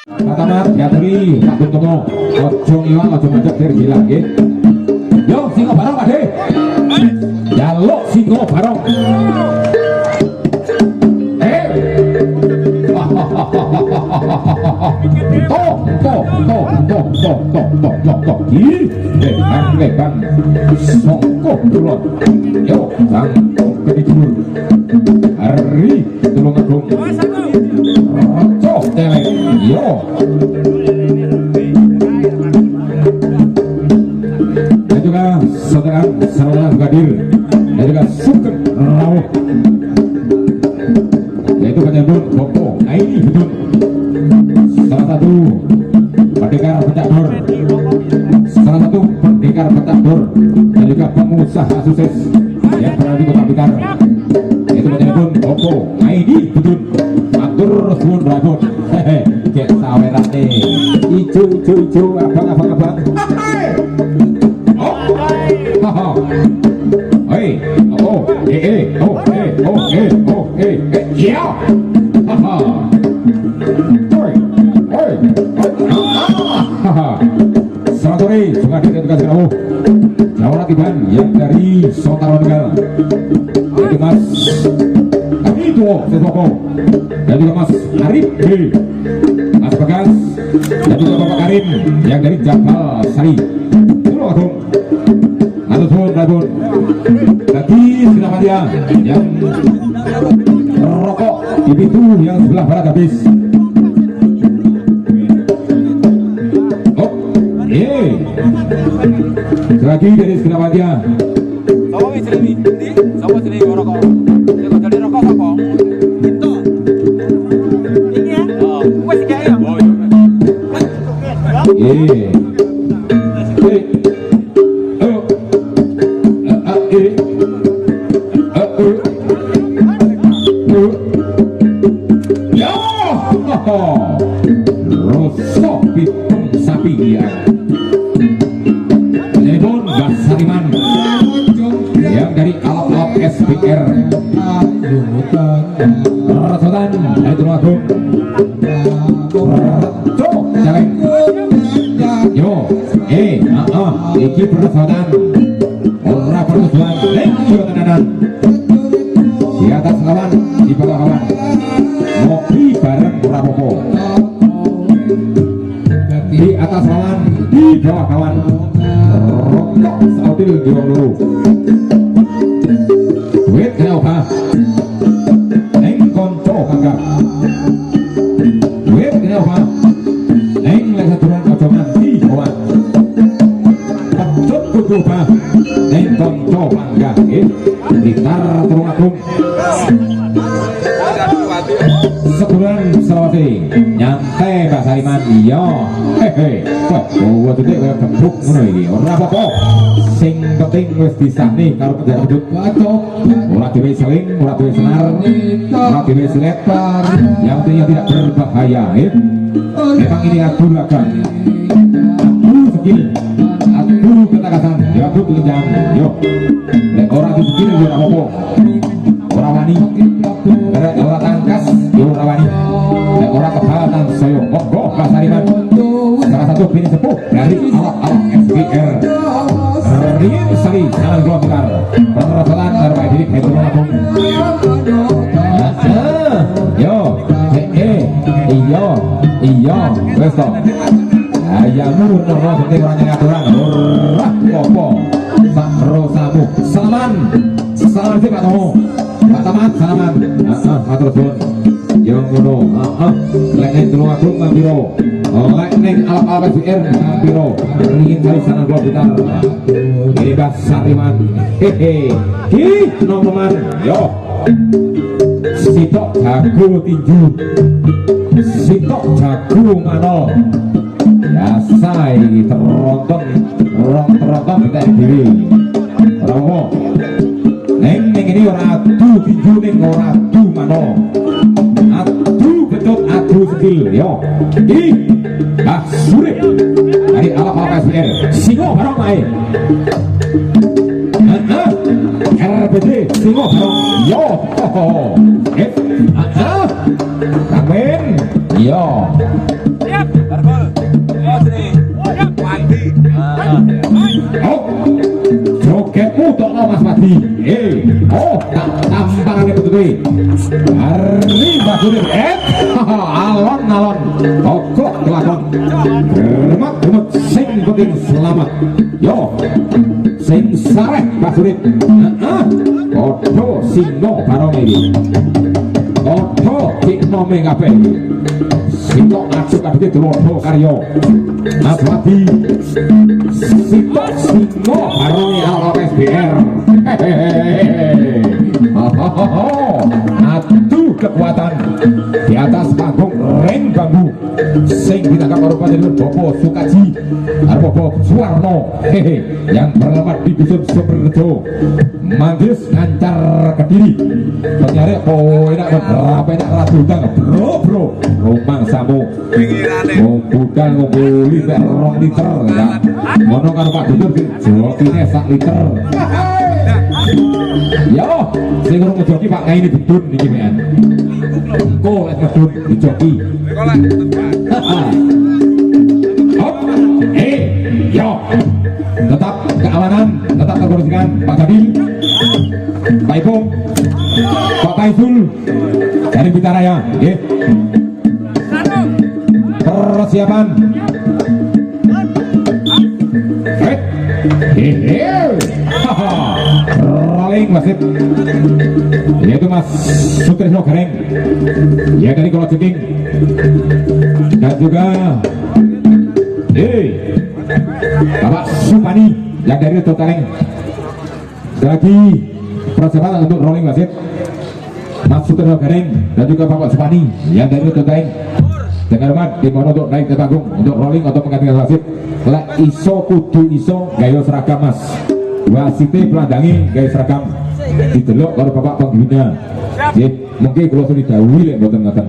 Pertama diaturi Pak Buntomo, ojo ngilang ojo mandek dirgila nggih. Yo singo barong Pakde. Jaluk singo barong. Bang songkok tulon yo bang kedikur hari tulung agung cok telek yo dan juga saudara hadir dan juga Sugeng Rawuh yaitu penyambut Bopo Aini Bedun salah satu pendekar pencakdor, salah satu pendekar pencakdor dan juga pengusaha sukses yang berada di Kota Blitar yaitu penyambut Bopo Aini Bedun matur suwun rawuh hehe kayak sawerane ijo abang haha hei ya haha selamat sore juga dari tugas kamu Jawa Tiban yang dari Sotaro Tegal yaitu Mas Kamito Sesoko dan juga Mas Arif B, Mas Bagas dan juga Bapak Karim yang dari Jabal Sari Tulungagung Atun Rabun bagi Senapatia yang rokok di pintu yang sebelah barat habis. Lagi dari Senapatia. Sama wis sini. Sama sini rokok. Nek jadi rokok apa? Itu. Ini ya. Oh, wis iki ya. Rosok pitung sapi ya. Telepon Mbak Sariman yang dari alap-alap SPR Rasotan dari Tulungagung Cok Jaleng yo iki Rasotan ora pertujuan lengjo tenanan di atas kawan di bawah kawan ngopi bareng ora popo di atas kawan di bawah kawan rokok sautil di wong loro duit kenapa neng konco kagak duit kenapa neng lek saturan ojo nganti kawan pecut kudu bah neng konco mangga Blitar Tulungagung sebulan Sulawesi nyantai Mbak Sariman iya hehe kok gua titik kaya gembuk ngono iki ora apa-apa sing penting wis disahni karo penjara hidup ora dhewe seling ora dhewe senar ora dhewe silet yang penting tidak berbahaya memang ini adu lagam adu skill adu ketakasan ya adu kelenjang yo lek ora adu skill yo ora apa-apa ora wani ora tangkas yo ora wani nek ora kebalatan saya monggo Mas Sariman salah satu bini sepuh dari alap-alap SPR Ringin Sari Jalan Gua Blitar persoalan terbaik diri itu Tulungagung yo iya wes to ayamu nono penting orang ngaturan ora apa sak rosamu salaman sih Pak Tomo Pak Tamat salaman matur suwun yo ngono lek ning Tulungagung piro lek ning alap-alap SPR piro ringin Sari Jalan Gua Blitar ini Mbak Sariman hehe ki nomoman yo sitok jago tinju sitok jago manol biasa ini teronton kita diri rawo neng ini ora adu tinju neng ora adu manol adu betul adu skill yo surip dari alap-alap SPR singo barong ae RBD singo barong yo Ramen yo jogetmu tok Mas Padi. Oh, tak tampangane betul. Hari Basudin. Alon-alon. Pokok kelakon. Remat-remat sing penting selamat. Yo. Sing sareh Basudin. Kodo sino barong iki. Kodo sikno mengape. Sino acuk kabeh tulodo karya. Mas Padi. Sino barong ala SBR. Adu kekuatan di atas panggung ring bambu sing ditangkap oleh Panjenengan Bopo Sukaji Bopo Suwarno yang beralamat di Dusun Sumberjo Manggis Ngancar Kediri penyari enak berapa enak radudang bro rumang samu ngumpudang ngumpuli berong liter ya ngono karo Pak Duduk jokine sak liter. Yo, sing urung ngejoki Pak Ngai ini bedun iki men. Engko lek bedun dijoki. Hop. Yo. Tetap keamanan, tetap kebersihan Pak Kabil. Pak Ipung. Pak Taiful dari Bitaraya, nggih. Persiapan. Rolling wasit yaitu Mas Sutrisno Gareng ya dari Kolot Jeking dan juga Bapak Supani yang dari Totaleng. Lagi persiapan untuk rolling wasit Mas Sutrisno Gareng dan juga Bapak Supani yang dari Totaleng. Dengan hormat dimohon untuk naik ke panggung untuk rolling atau menggantikan wasit. Lek iso kudu iso gayo seragam Mas. Wasite pelandangi gawe seragam didelok karo Bapak Pengguna. Nggih, mungkin kula sudah didhawuhi lek mboten ngoten.